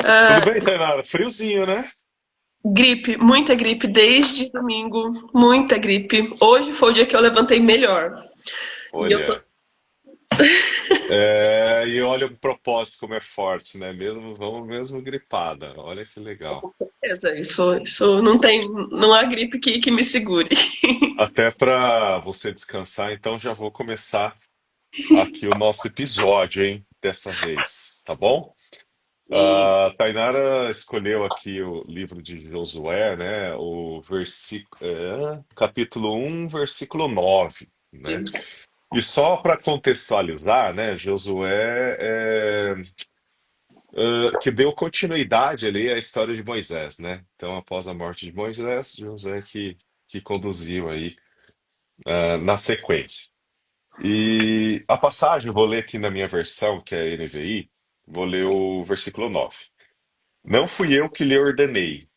Tudo bem, Tainara? Friozinho, né? Gripe, muita gripe desde domingo, muita gripe. Hoje foi o dia que eu levantei melhor. E eu tô Olha, e olha o propósito como é forte, né? Mesmo, vamos mesmo gripada. Olha que legal. presa, isso não há gripe que me segure. Até para você descansar, então já vou começar aqui o nosso episódio, hein? Dessa vez, tá bom? A Tainara escolheu aqui o livro de Josué, né? O capítulo 1, versículo 9, né? E só para contextualizar, né? Josué que deu continuidade ali à história de Moisés, né? Então, após a morte de Moisés, Josué que conduziu aí na sequência. E a passagem, eu vou ler aqui na minha versão, que é a NVI, vou ler o versículo 9. Não fui eu que lhe ordenei,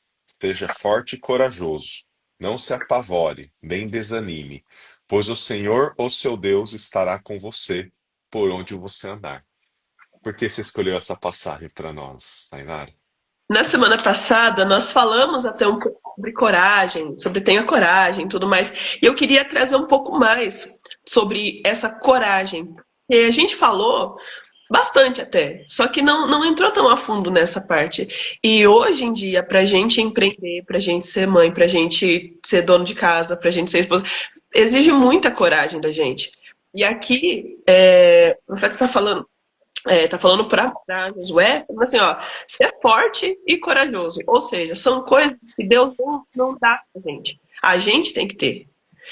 seja forte e corajoso, não se apavore, nem desanime, pois o Senhor, o seu Deus, estará com você por onde você andar. Por que você escolheu essa passagem para nós, Tainara? Na semana passada, nós falamos até um pouco sobre coragem, sobre tenha coragem e tudo mais. E eu queria trazer um pouco mais sobre essa coragem. E a gente falou bastante até, só que não entrou tão a fundo nessa parte. E hoje em dia, para a gente empreender, para a gente ser mãe, para a gente ser dono de casa, para a gente ser esposa, exige muita coragem da gente. E aqui, o profeta tá falando para Josué, falando assim, ó, ser forte e corajoso. Ou seja, são coisas que Deus não dá pra gente. A gente tem que ter.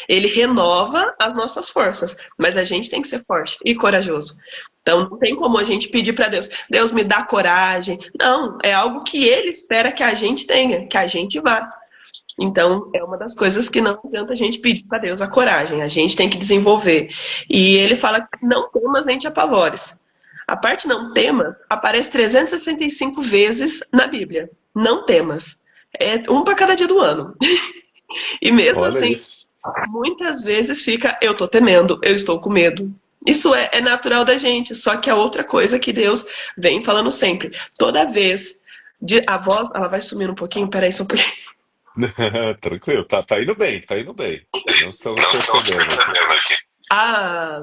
Ele renova as nossas forças, mas a gente tem que ser forte e corajoso. Então não tem como a gente pedir para Deus, Deus me dá coragem. Não, é algo que ele espera que a gente tenha, que a gente vá. Então é uma das coisas que não adianta a gente pedir para Deus a coragem, a gente tem que desenvolver. E ele fala que não temas nem te apavores. A parte não temas aparece 365 vezes na Bíblia. Não temas. É um para cada dia do ano. E mesmo Olha assim, isso. muitas vezes fica, eu tô temendo, eu estou com medo. Isso é natural da gente, só que a outra coisa que Deus vem falando sempre. Toda vez, a voz, ela vai sumindo um pouquinho, peraí só um pouquinho. Tranquilo, tá indo bem, tá indo bem. Não estamos Não estamos percebendo aqui. percebendo aqui. Ah,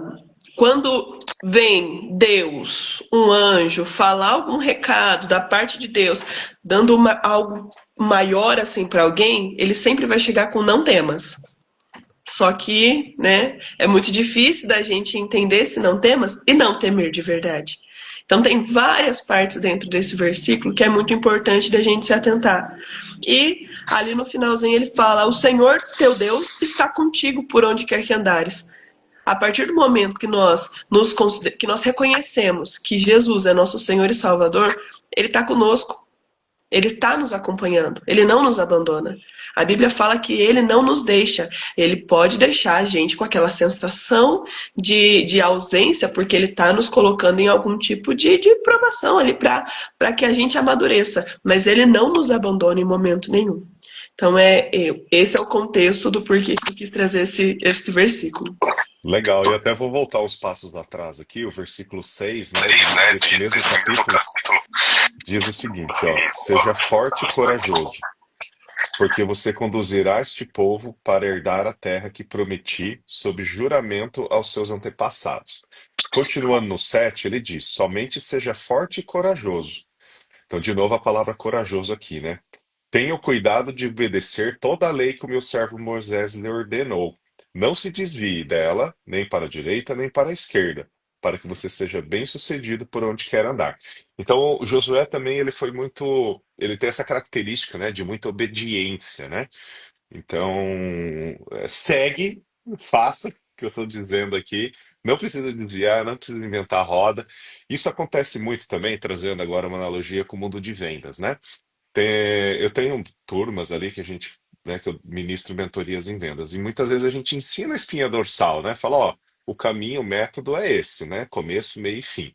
quando vem Deus, um anjo, falar algum recado da parte de Deus, dando algo maior assim para alguém, ele sempre vai chegar com não temas. Só que, né, é muito difícil da gente entender esse não temas e não temer de verdade. Então tem várias partes dentro desse versículo que é muito importante da gente se atentar. E ali no finalzinho ele fala: "O Senhor teu Deus está contigo por onde quer que andares." A partir do momento que que nós reconhecemos que Jesus é nosso Senhor e Salvador, ele está conosco. Ele está nos acompanhando, ele não nos abandona. A Bíblia fala que ele não nos deixa. Ele pode deixar a gente com aquela sensação de ausência, porque ele está nos colocando em algum tipo de provação ali para que a gente amadureça. Mas ele não nos abandona em momento nenhum. Então, esse é o contexto do porquê que eu quis trazer esse versículo. Legal, e até vou voltar uns passos atrás aqui, o versículo 6, né, 6, né, desse mesmo desse mesmo capítulo, capítulo. diz o seguinte, ó, seja forte e corajoso, porque você conduzirá este povo para herdar a terra que prometi sob juramento aos seus antepassados. Continuando no 7, ele diz, somente seja forte e corajoso. Então, de novo, a palavra corajoso aqui, né? Tenha o cuidado de obedecer toda a lei que o meu servo Moisés lhe ordenou. Não se desvie dela, nem para a direita, nem para a esquerda, para que você seja bem-sucedido por onde quer andar. Então, o Josué também, ele tem essa característica, né, de muita obediência, né? Então, segue, faça o que eu estou dizendo aqui. Não precisa desviar, não precisa inventar a roda. Isso acontece muito também, trazendo agora uma analogia com o mundo de vendas, né? Eu tenho turmas ali que a gente, né, que eu ministro mentorias em vendas, e muitas vezes a gente ensina a espinha dorsal, né? Fala, ó, o caminho, o método é esse, né? Começo, meio e fim.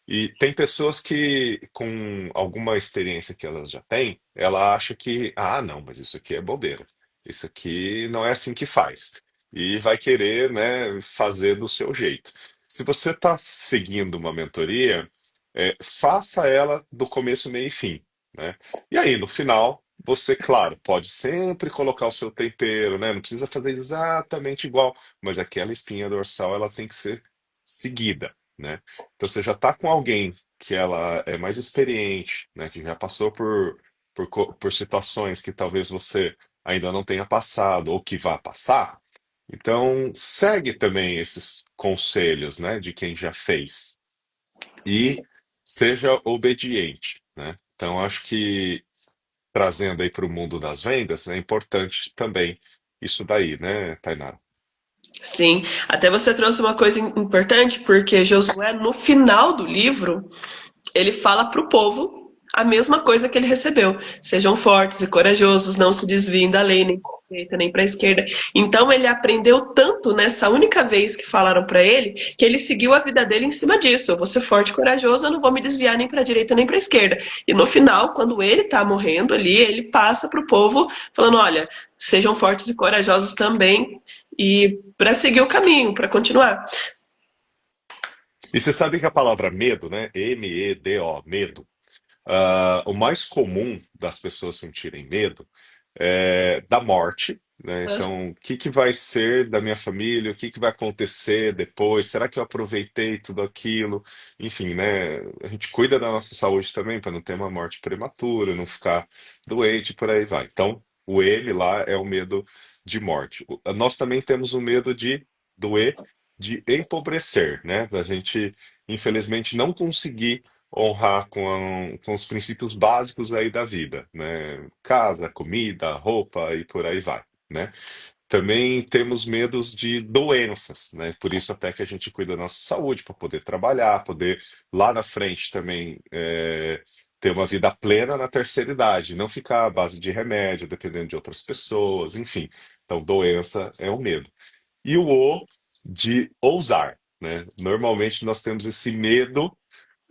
E tem pessoas que, com alguma experiência que elas já têm, ela acha que, ah, não, mas isso aqui é bobeira. Isso aqui não é assim que faz. E vai querer, né, fazer do seu jeito. Se você está seguindo uma mentoria, faça ela do começo, meio e fim, né? E aí, no final, você, claro, pode sempre colocar o seu tempero, né? Não precisa fazer exatamente igual, mas aquela espinha dorsal, ela tem que ser seguida, né? Então, você já está com alguém que ela é mais experiente, né? Que já passou por situações que talvez você ainda não tenha passado ou que vá passar. Então, segue também esses conselhos, né, de quem já fez e seja obediente, né? Então, acho que trazendo aí para o mundo das vendas é importante também isso daí, né, Tainara? Sim, até você trouxe uma coisa importante, porque Josué, no final do livro, ele fala para o povo a mesma coisa que ele recebeu. Sejam fortes e corajosos, não se desviem da lei, nem para a direita, nem para a esquerda. Então ele aprendeu tanto nessa única vez que falaram para ele, que ele seguiu a vida dele em cima disso. Eu vou ser forte e corajoso, eu não vou me desviar nem para a direita, nem para a esquerda. E no final, quando ele está morrendo ali, ele passa para o povo falando: olha, sejam fortes e corajosos também, e para seguir o caminho, para continuar. E você sabe que a palavra medo, né, M-E-D-O, medo, o mais comum das pessoas sentirem medo é da morte, né? Então, o que que vai ser da minha família? O que que vai acontecer depois? Será que eu aproveitei tudo aquilo? Enfim, né? A gente cuida da nossa saúde também para não ter uma morte prematura, não ficar doente, por aí vai. Então, o M lá é o medo de morte. Nós também temos o medo do E, de empobrecer, né? Da gente, infelizmente, não conseguir honrar com os princípios básicos aí da vida, né? Casa, comida, roupa e por aí vai, né? Também temos medos de doenças, né? Por isso até que a gente cuida da nossa saúde, para poder trabalhar, poder lá na frente também ter uma vida plena na terceira idade, não ficar à base de remédio, dependendo de outras pessoas, enfim. Então, doença é um medo. E o de ousar, né? Normalmente nós temos esse medo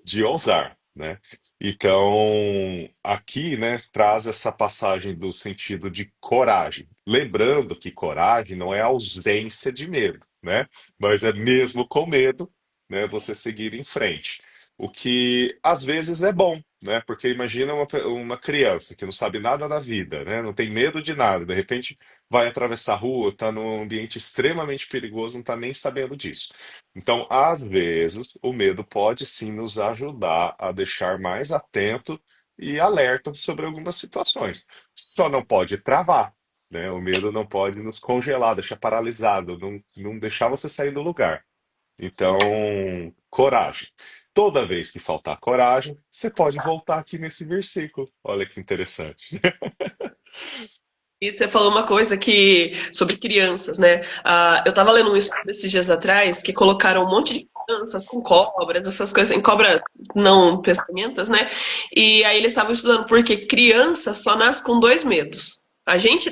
de ousar, né? Então, aqui, né, traz essa passagem do sentido de coragem. Lembrando que coragem não é ausência de medo, né? Mas é mesmo com medo, né, você seguir em frente. O que às vezes é bom, né? Porque imagina uma criança que não sabe nada da vida, né? Não tem medo de nada, de repente vai atravessar a rua, está num ambiente extremamente perigoso, não está nem sabendo disso. Então, às vezes, o medo pode sim nos ajudar a deixar mais atento e alerta sobre algumas situações. Só não pode travar, né? O medo não pode nos congelar, deixar paralisado, não deixar você sair do lugar. Então, coragem. Toda vez que faltar coragem, você pode voltar aqui nesse versículo. Olha que interessante. E você falou uma coisa que sobre crianças, né? Eu estava lendo um estudo esses dias atrás que colocaram um monte de crianças com cobras, essas coisas, em cobras não peçonhentas, né? E aí eles estavam estudando porque criança só nasce com dois medos. A gente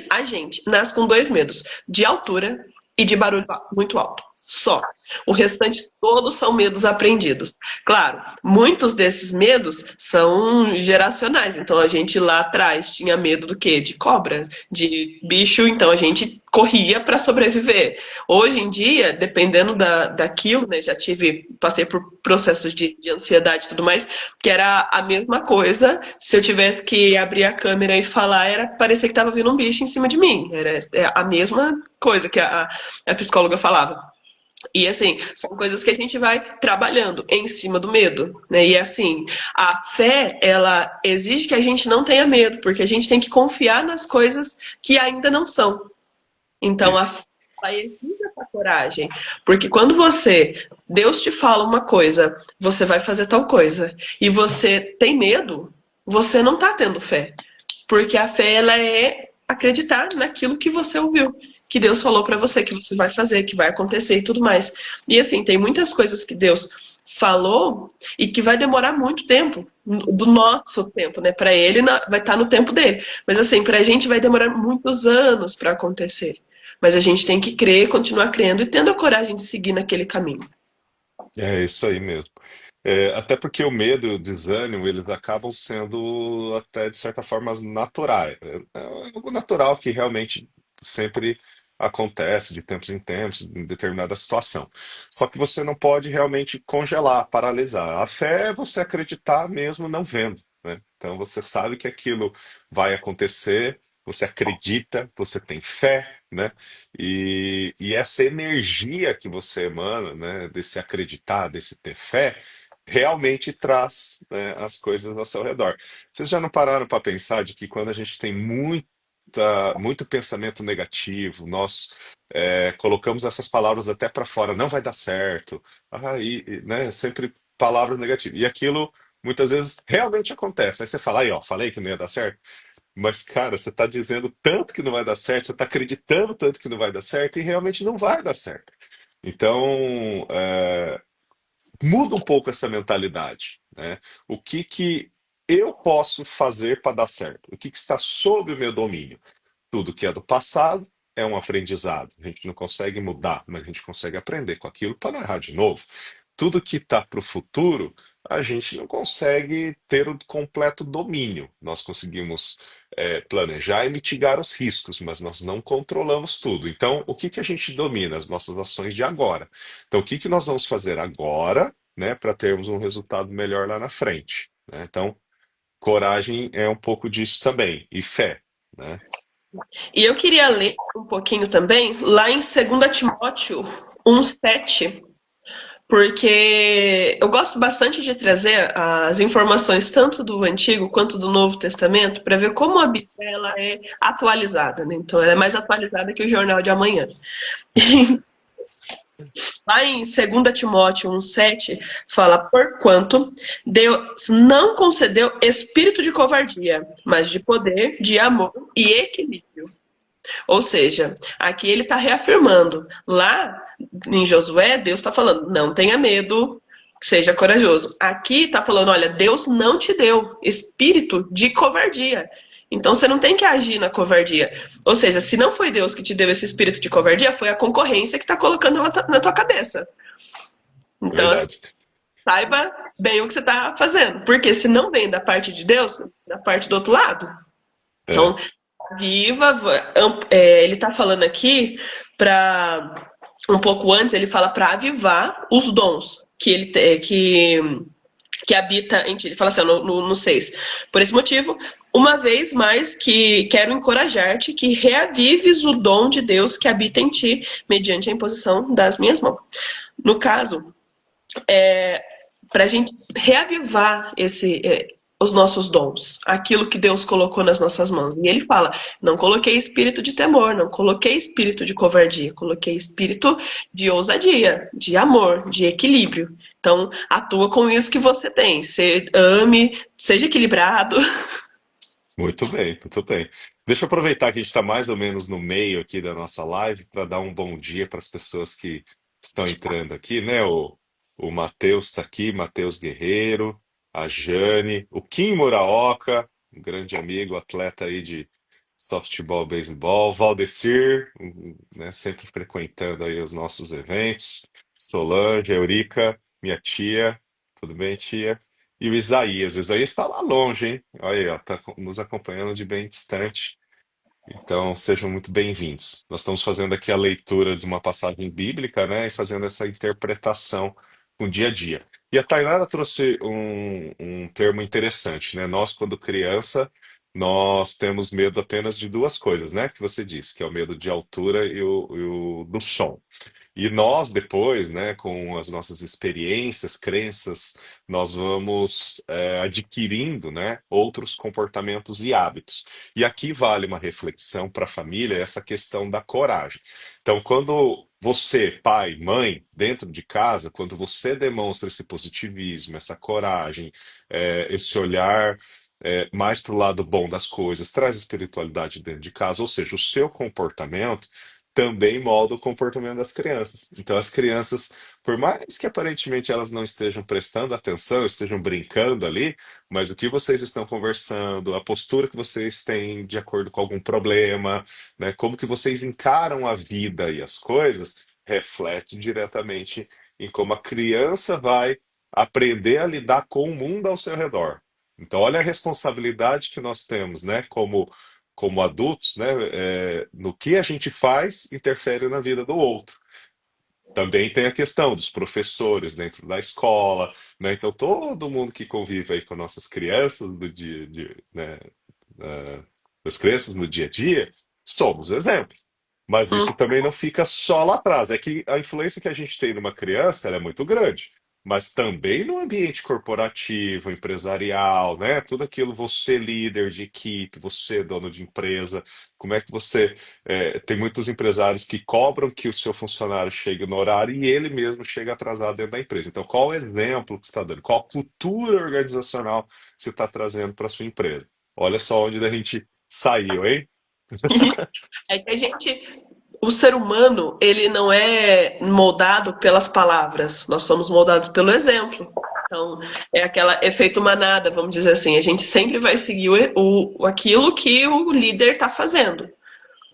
nasce com dois medos, de altura e de barulho muito alto. Só. O restante todos são medos aprendidos. Claro, muitos desses medos são geracionais. Então a gente lá atrás tinha medo do quê? De cobra, de bicho, então a gente corria para sobreviver. Hoje em dia, dependendo daquilo, né? Passei por processos de ansiedade e tudo mais, que era a mesma coisa. Se eu tivesse que abrir a câmera e falar, era parecer que estava vindo um bicho em cima de mim. Era a mesma coisa que a psicóloga falava. E assim, são coisas que a gente vai trabalhando em cima do medo, né? E assim, a fé, ela exige que a gente não tenha medo, porque a gente tem que confiar nas coisas que ainda não são. Então a fé, Isso. ela exige essa coragem, porque quando Deus te fala uma coisa, você vai fazer tal coisa, e você tem medo, você não está tendo fé. Porque a fé, ela é acreditar naquilo que você ouviu, que Deus falou para você, que você vai fazer, que vai acontecer e tudo mais. E assim, tem muitas coisas que Deus falou e que vai demorar muito tempo, do nosso tempo, né? Para ele vai estar no tempo dele. Mas assim, para a gente vai demorar muitos anos para acontecer. Mas a gente tem que crer, continuar crendo e tendo a coragem de seguir naquele caminho. É isso aí mesmo. Até porque o medo e o desânimo, eles acabam sendo até de certa forma naturais. É algo natural que realmente sempre acontece de tempos em tempos, em determinada situação. Só que você não pode realmente congelar, paralisar. A fé é você acreditar mesmo não vendo, né? Então você sabe que aquilo vai acontecer, você acredita, você tem fé, né? E essa energia que você emana, né, desse acreditar, desse ter fé, realmente traz, né, as coisas ao seu redor. Vocês já não pararam para pensar de que quando a gente tem muito pensamento negativo, nós colocamos essas palavras até para fora, não vai dar certo, né, sempre palavras negativas. E aquilo muitas vezes realmente acontece. Aí você fala, aí ó, falei que não ia dar certo. Mas, cara, você está dizendo tanto que não vai dar certo, você está acreditando tanto que não vai dar certo, e realmente não vai dar certo. Então, muda um pouco essa mentalidade, né? O que que eu posso fazer para dar certo? O que que está sob o meu domínio? Tudo que é do passado é um aprendizado. A gente não consegue mudar, mas a gente consegue aprender com aquilo para não errar de novo. Tudo que está para o futuro, a gente não consegue ter o completo domínio. Nós conseguimos planejar e mitigar os riscos, mas nós não controlamos tudo. Então, o que que a gente domina? As nossas ações de agora. Então, o que que nós vamos fazer agora, né, para termos um resultado melhor lá na frente, né? Então, coragem é um pouco disso também, e fé, né? E eu queria ler um pouquinho também, lá em 2 Timóteo 1:7, porque eu gosto bastante de trazer as informações tanto do Antigo quanto do Novo Testamento para ver como a Bíblia ela é atualizada, né? Então ela é mais atualizada que o jornal de amanhã. Lá em 2 Timóteo 1:7 fala: Porquanto Deus não concedeu espírito de covardia, mas de poder, de amor e equilíbrio. Ou seja, aqui ele está reafirmando. Lá em Josué, Deus está falando: não tenha medo, seja corajoso. Aqui está falando: olha, Deus não te deu espírito de covardia. Então você não tem que agir na covardia. Ou seja, se não foi Deus que te deu esse espírito de covardia, foi a concorrência que está colocando na tua cabeça. Então, assim, Verdade. saiba bem o que você está fazendo. Porque se não vem da parte de Deus, da parte do outro lado. Então, É. viva, ele está falando aqui para um pouco antes, ele fala para avivar os dons que ele que habita em ti. Ele fala assim, no 6. Por esse motivo, uma vez mais que quero encorajar-te que reavives o dom de Deus que habita em ti, mediante a imposição das minhas mãos. No caso, para a gente reavivar os nossos dons, aquilo que Deus colocou nas nossas mãos. E ele fala: não coloquei espírito de temor, não coloquei espírito de covardia, coloquei espírito de ousadia, de amor, de equilíbrio. Então, atua com isso que você tem. Ame, seja equilibrado. Muito bem, muito bem. Deixa eu aproveitar que a gente está mais ou menos no meio aqui da nossa live para dar um bom dia para as pessoas que estão entrando aqui, né? O Matheus está aqui, Matheus Guerreiro, a Jane, o Kim Muraoka, um grande amigo, atleta aí de softball, beisebol, Valdecir, né, sempre frequentando aí os nossos eventos, Solange, Eurica, minha tia, tudo bem, tia? E o Isaías está lá longe, hein? Olha aí, ó, tá nos acompanhando de bem distante. Então, sejam muito bem-vindos. Nós estamos fazendo aqui a leitura de uma passagem bíblica, né, e fazendo essa interpretação com o dia a dia. E a Tainara trouxe um termo interessante, né? Nós, quando criança, nós temos medo apenas de duas coisas, né? Que você disse, que é o medo de altura e o do som. E nós, depois, né, com as nossas experiências, crenças, nós vamos adquirindo, né, outros comportamentos e hábitos. E aqui vale uma reflexão para a família, essa questão da coragem. Então, quando você, pai, mãe, dentro de casa, quando você demonstra esse positivismo, essa coragem, esse olhar mais para o lado bom das coisas, traz espiritualidade dentro de casa, ou seja, o seu comportamento também molda o comportamento das crianças. Então, as crianças, por mais que aparentemente elas não estejam prestando atenção, estejam brincando ali, mas o que vocês estão conversando, a postura que vocês têm de acordo com algum problema, né, como que vocês encaram a vida e as coisas, reflete diretamente em como a criança vai aprender a lidar com o mundo ao seu redor. Então, olha a responsabilidade que nós temos, né, como como adultos, né, no que a gente faz interfere na vida do outro. Também tem a questão dos professores dentro da escola, né? Então todo mundo que convive aí com nossas crianças do dia, né, ah, das crianças no dia a dia, somos exemplo. Mas Hum. isso também não fica só lá atrás. É que a influência que a gente tem numa criança, ela é muito grande. Mas também no ambiente corporativo, empresarial, né? Tudo aquilo, você líder de equipe, você dono de empresa, como é que você tem muitos empresários que cobram que o seu funcionário chegue no horário e ele mesmo chega atrasado dentro da empresa. Então, qual o exemplo que você está dando? Qual cultura organizacional você está trazendo para a sua empresa? Olha só onde a gente saiu, hein? É que o ser humano, ele não é moldado pelas palavras, nós somos moldados pelo exemplo. Então, é aquela efeito manada, vamos dizer assim. A gente sempre vai seguir aquilo que o líder está fazendo.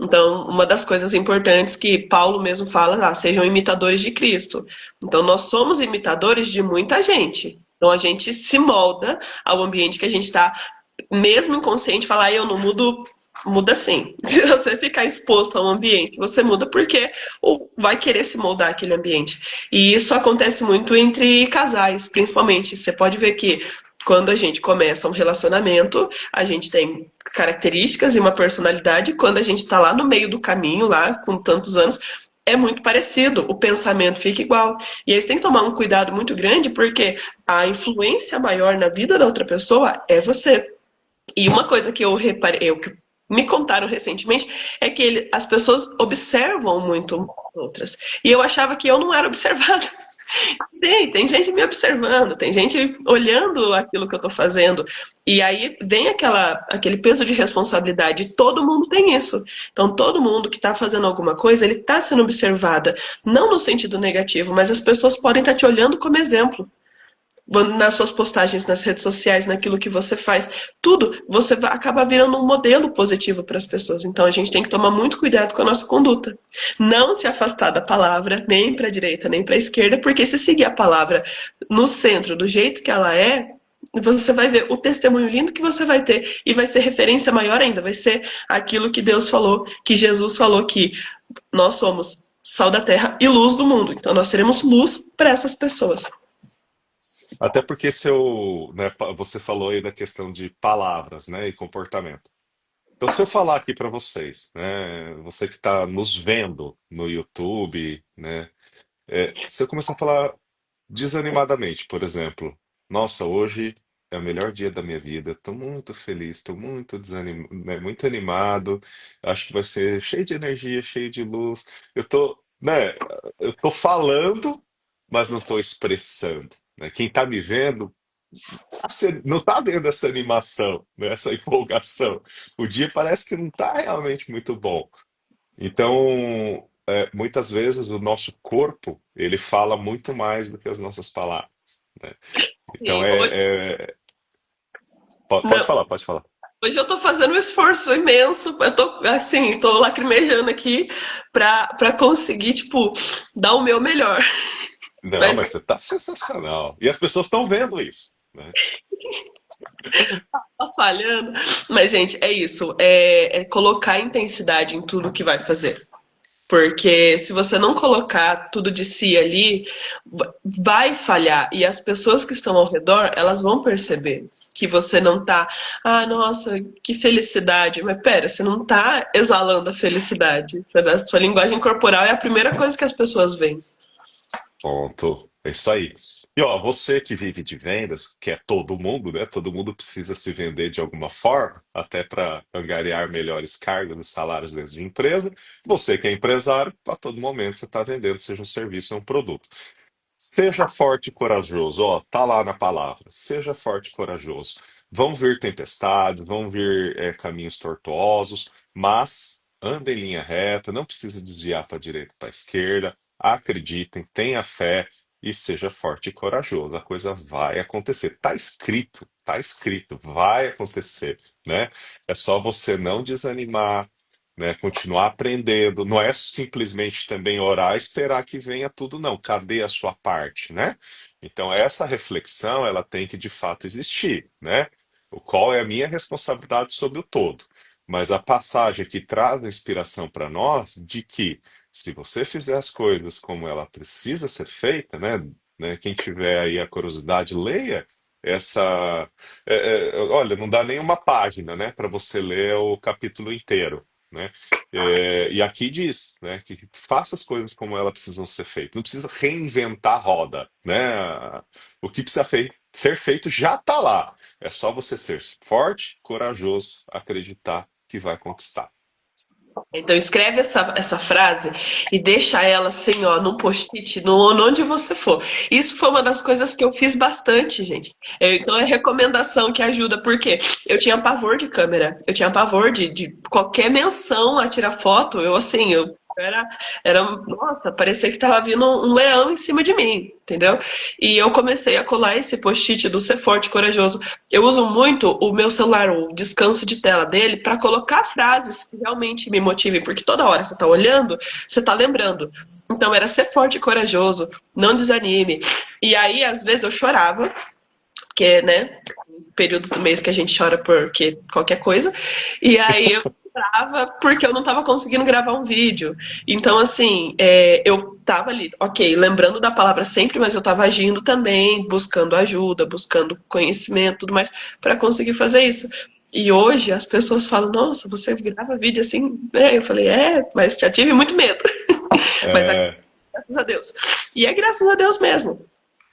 Então, uma das coisas importantes que Paulo mesmo fala, sejam imitadores de Cristo. Então, nós somos imitadores de muita gente. Então, a gente se molda ao ambiente que a gente está, mesmo inconsciente, falar, eu não mudo, muda sim. Se você ficar exposto a um ambiente, você muda porque vai querer se moldar aquele ambiente. E isso acontece muito entre casais, principalmente. Você pode ver que quando a gente começa um relacionamento, a gente tem características e uma personalidade. Quando a gente está lá no meio do caminho, lá com tantos anos, é muito parecido, o pensamento fica igual. E aí você tem que tomar um cuidado muito grande, porque a influência maior na vida da outra pessoa é você. E uma coisa que eu reparei, que me contaram recentemente, é que as pessoas observam muito outras. E eu achava que eu não era observada. Sim, tem gente me observando, tem gente olhando aquilo que eu estou fazendo. E aí vem aquele peso de responsabilidade. Todo mundo tem isso. Então, todo mundo que está fazendo alguma coisa, ele está sendo observada. Não no sentido negativo, mas as pessoas podem estar te olhando como exemplo nas suas postagens nas redes sociais, naquilo que você faz, tudo, você acaba virando um modelo positivo para as pessoas. Então a gente tem que tomar muito cuidado com a nossa conduta. Não se afastar da palavra, nem para a direita, nem para a esquerda, porque se seguir a palavra no centro, do jeito que ela é, você vai ver o testemunho lindo que você vai ter e vai ser referência maior ainda, vai ser aquilo que Deus falou, que Jesus falou que nós somos sal da terra e luz do mundo. Então nós seremos luz para essas pessoas. Até porque né, você falou aí da questão de palavras, né, e comportamento. Então, se eu falar aqui para vocês, né, você que está nos vendo no YouTube, né, se eu começar a falar desanimadamente, por exemplo, nossa, hoje é o melhor dia da minha vida, estou muito feliz, estou muito né, muito animado, acho que vai ser cheio de energia, cheio de luz. Né, eu tô falando, mas não estou expressando, né? Quem está me vendo não está vendo essa animação, né, essa empolgação. O dia parece que não está realmente muito bom. Então, muitas vezes o nosso corpo ele fala muito mais do que as nossas palavras, né? Então Sim, hoje, pode não, falar, pode falar. hoje eu tô fazendo um esforço imenso. Eu tô assim, tô lacrimejando aqui pra conseguir, tipo, dar o meu melhor. Não, Mas mas você está sensacional. E as pessoas estão vendo isso, né? tá falhando. Mas, gente, é isso. É colocar intensidade em tudo que vai fazer. Porque se você não colocar tudo de si ali, vai falhar. E as pessoas que estão ao redor, elas vão perceber que você não tá, nossa, que felicidade. Mas pera, você não tá exalando a felicidade. A sua linguagem corporal é a primeira coisa que as pessoas veem. Ponto. É isso aí. E ó, você que vive de vendas, que é todo mundo, né? Todo mundo precisa se vender de alguma forma, até para angariar melhores cargos e salários dentro de empresa. Você que é empresário, a todo momento você está vendendo, seja um serviço ou um produto. Seja forte e corajoso, ó, tá lá na palavra. Seja forte e corajoso. Vão vir tempestades, vão vir caminhos tortuosos, mas anda em linha reta, não precisa desviar para a direita, para a esquerda. Acreditem, tenha fé e seja forte e corajoso. A coisa vai acontecer. Tá escrito, vai acontecer, né? É só você não desanimar, né? Continuar aprendendo. Não é simplesmente também orar e esperar que venha tudo, não. Cadê a sua parte, né? Então, essa reflexão, ela tem que de fato existir, né? O qual é a minha responsabilidade sobre o todo. mas a passagem que traz a inspiração para nós de que se você fizer as coisas como ela precisa ser feita, né, quem tiver aí a curiosidade, leia essa. Olha, não dá nem uma página, né, para você ler o capítulo inteiro. Né? E aqui diz, né, que faça as coisas como elas precisam ser feitas. Não precisa reinventar a roda, né? O que precisa ser feito já está lá. É só você ser forte, corajoso, acreditar que vai conquistar. Então escreve essa frase e deixa ela assim, ó, num post-it, no, onde você for. Isso foi uma das coisas que eu fiz bastante, gente. Então é recomendação que ajuda, porque eu tinha pavor de câmera, eu tinha pavor de qualquer menção a tirar foto, eu assim, eu nossa, parecia que tava vindo um leão em cima de mim, entendeu? E eu comecei a colar esse post-it do Ser Forte e Corajoso. Eu uso muito o meu celular, o descanso de tela dele, para colocar frases que realmente me motivem, porque toda hora você tá olhando, você tá lembrando. Então era ser forte e corajoso, não desanime. E aí, às vezes, eu chorava, porque, né, período do mês que a gente chora porque qualquer coisa. E aí eu chorava porque eu não estava conseguindo gravar um vídeo. Então, assim, eu tava ali, ok, lembrando da palavra sempre, mas eu tava agindo também, buscando ajuda, buscando conhecimento, tudo mais, para conseguir fazer isso. E hoje as pessoas falam, nossa, você grava vídeo assim, né? Eu falei, mas já tive muito medo. Mas é É, graças a Deus. E é graças a Deus mesmo.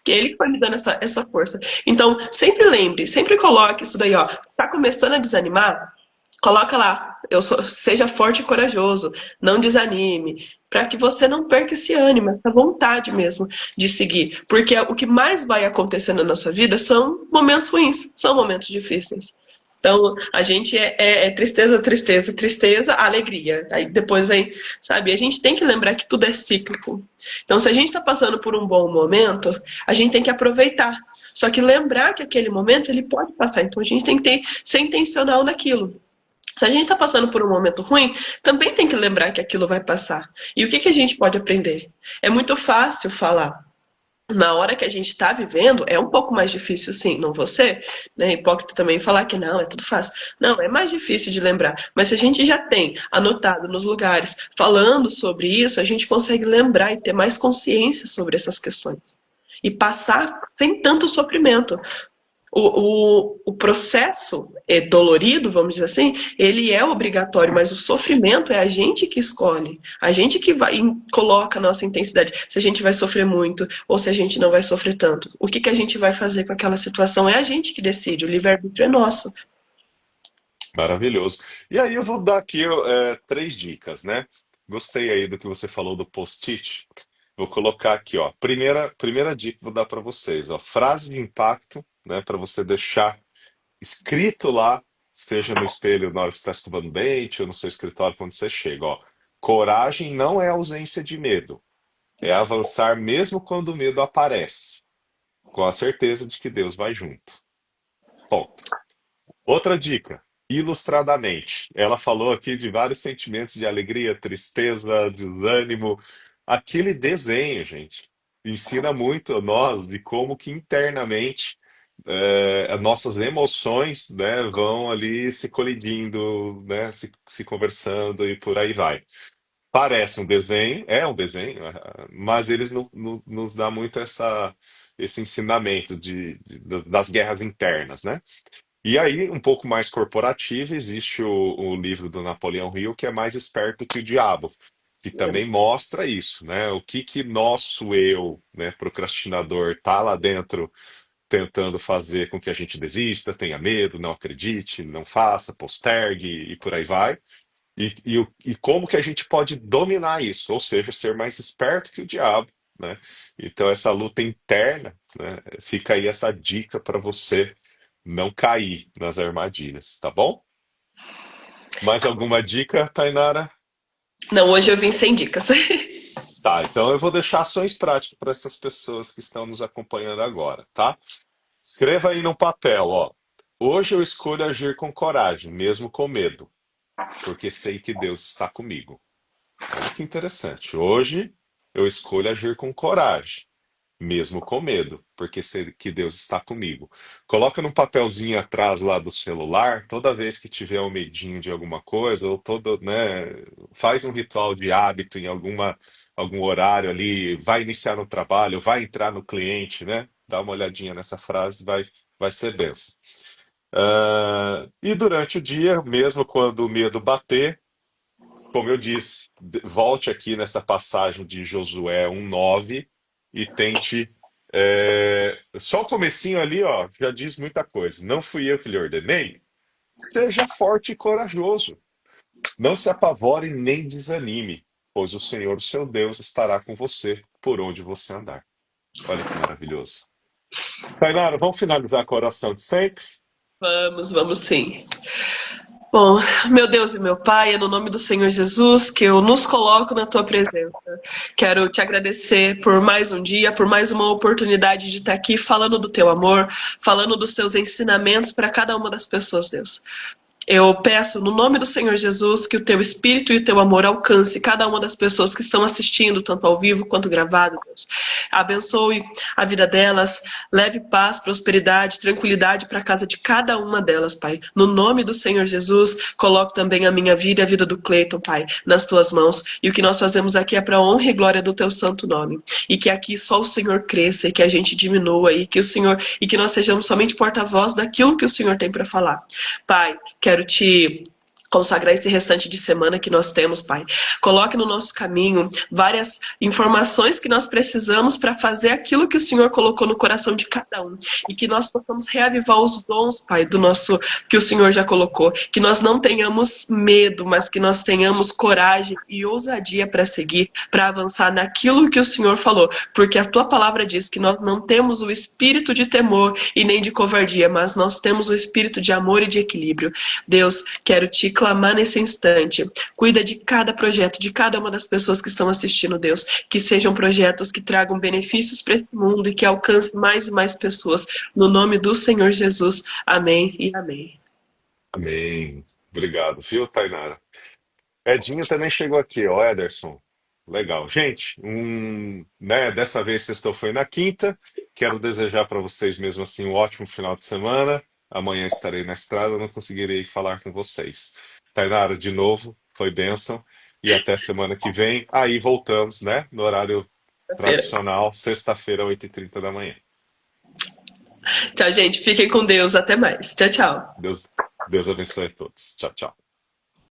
Que ele que foi me dando essa força. Então, sempre lembre, sempre coloque isso daí, ó. Tá começando a desanimar? Coloca lá. Seja forte e corajoso. Não desanime. Para que você não perca esse ânimo, essa vontade mesmo de seguir. Porque o que mais vai acontecer na nossa vida são momentos ruins, são momentos difíceis. Então, a gente é tristeza, tristeza, tristeza, alegria. Aí depois vem, sabe? A gente tem que lembrar que tudo é cíclico. Então, se a gente está passando por um bom momento, a gente tem que aproveitar. Só que lembrar que aquele momento ele pode passar. Então, a gente tem que ser intencional naquilo. Se a gente está passando por um momento ruim, também tem que lembrar que aquilo vai passar. E o que, que a gente pode aprender? É muito fácil falar, na hora que a gente está vivendo, é um pouco mais difícil, sim. Não você, né, hipócrita também falar que não, é tudo fácil. Não, é mais difícil de lembrar. Mas se a gente já tem anotado nos lugares, falando sobre isso, a gente consegue lembrar e ter mais consciência sobre essas questões. E passar sem tanto sofrimento. O processo é dolorido, vamos dizer assim, ele é obrigatório, mas o sofrimento é a gente que escolhe, a gente que vai coloca a nossa intensidade, se a gente vai sofrer muito ou se a gente não vai sofrer tanto. O que, que a gente vai fazer com aquela situação é a gente que decide, o livre-arbítrio é nosso. maravilhoso. E aí eu vou dar aqui três dicas, né? Gostei aí do que você falou do post-it. Vou colocar aqui, ó. Primeira dica que vou dar para vocês, ó. Frase de impacto, né? Para você deixar escrito lá, seja no espelho na hora que você está escovando dente ou no seu escritório quando você chega, ó. Coragem não é ausência de medo, é avançar mesmo quando o medo aparece, com a certeza de que Deus vai junto. Ponto. Outra dica, ilustradamente. Ela falou aqui de vários sentimentos de alegria, tristeza, desânimo. Aquele desenho, gente, ensina muito a nós de como que internamente as nossas emoções, né, vão ali se colidindo, né, se conversando e por aí vai. Parece um desenho, é um desenho, mas eles nos dá muito esse ensinamento das guerras internas, né? E aí, um pouco mais corporativo, existe o livro do Napoleão Hill, que é Mais Esperto que o Diabo, que também mostra isso, né? O que que nosso eu, né, procrastinador, tá lá dentro tentando fazer com que a gente desista, tenha medo, não acredite, não faça, postergue e por aí vai. E como que a gente pode dominar isso, ou seja, ser mais esperto que o diabo, né? Então, essa luta interna, né, fica aí essa dica para você não cair nas armadilhas, tá bom? Mais alguma dica, Tainara? Não, hoje eu vim sem dicas. Tá, então eu vou deixar ações práticas para essas pessoas que estão nos acompanhando agora, tá? Escreva aí no papel, ó. Hoje eu escolho agir com coragem, mesmo com medo, porque sei que Deus está comigo. Olha que interessante. Hoje eu escolho agir com coragem, mesmo com medo, porque sei que Deus está comigo. Coloca num papelzinho atrás lá do celular, toda vez que tiver um medinho de alguma coisa, ou todo, né, faz um ritual de hábito em algum horário ali, vai iniciar no trabalho, vai entrar no cliente, né? Dá uma olhadinha nessa frase, vai ser benção. E durante o dia, mesmo quando o medo bater, como eu disse, volte aqui nessa passagem de Josué 1:9 e tente. Só o comecinho ali, ó, já diz muita coisa. Não fui eu que lhe ordenei? Seja forte e corajoso. Não se apavore nem desanime, pois o Senhor, o seu Deus, estará com você por onde você andar. Olha que maravilhoso. Tainara, vamos finalizar com a oração de sempre? Vamos, vamos sim. Bom, meu Deus e meu Pai, é no nome do Senhor Jesus que eu nos coloco na tua presença. Quero te agradecer por mais um dia, por mais uma oportunidade de estar aqui falando do teu amor, falando dos teus ensinamentos para cada uma das pessoas, Deus. Eu peço, no nome do Senhor Jesus, que o teu espírito e o teu amor alcance cada uma das pessoas que estão assistindo, tanto ao vivo quanto gravado, Deus. Abençoe a vida delas, leve paz, prosperidade, tranquilidade para a casa de cada uma delas, Pai. No nome do Senhor Jesus, coloco também a minha vida e a vida do Cleiton, Pai, nas tuas mãos. E o que nós fazemos aqui é para a honra e glória do teu santo nome. E que aqui só o Senhor cresça e que a gente diminua e que o Senhor e que nós sejamos somente porta-voz daquilo que o Senhor tem para falar. Pai, quero te consagrar esse restante de semana que nós temos, Pai. Coloque no nosso caminho várias informações que nós precisamos para fazer aquilo que o Senhor colocou no coração de cada um e que nós possamos reavivar os dons, Pai, do nosso que o Senhor já colocou, que nós não tenhamos medo, mas que nós tenhamos coragem e ousadia para seguir, para avançar naquilo que o Senhor falou, porque a tua palavra diz que nós não temos o espírito de temor e nem de covardia, mas nós temos o espírito de amor e de equilíbrio. Deus, quero te clamar nesse instante. Cuida de cada projeto, de cada uma das pessoas que estão assistindo, Deus. Que sejam projetos que tragam benefícios para esse mundo e que alcancem mais e mais pessoas. No nome do Senhor Jesus. Amém e amém. Amém. Obrigado, viu, Tainara? Edinho também chegou aqui, ó, Ederson. Legal. Gente, né, dessa vez sextou foi na quinta. Quero desejar para vocês mesmo assim um ótimo final de semana. Amanhã estarei na estrada, não conseguirei falar com vocês. Tainara, de novo, foi bênção. E até semana que vem. Aí voltamos, né, no horário Feira. tradicional, sexta-feira, 8h30 da manhã. Tchau, gente. Fiquem com Deus. Até mais. Tchau, tchau. Deus, Deus abençoe a todos. Tchau, tchau.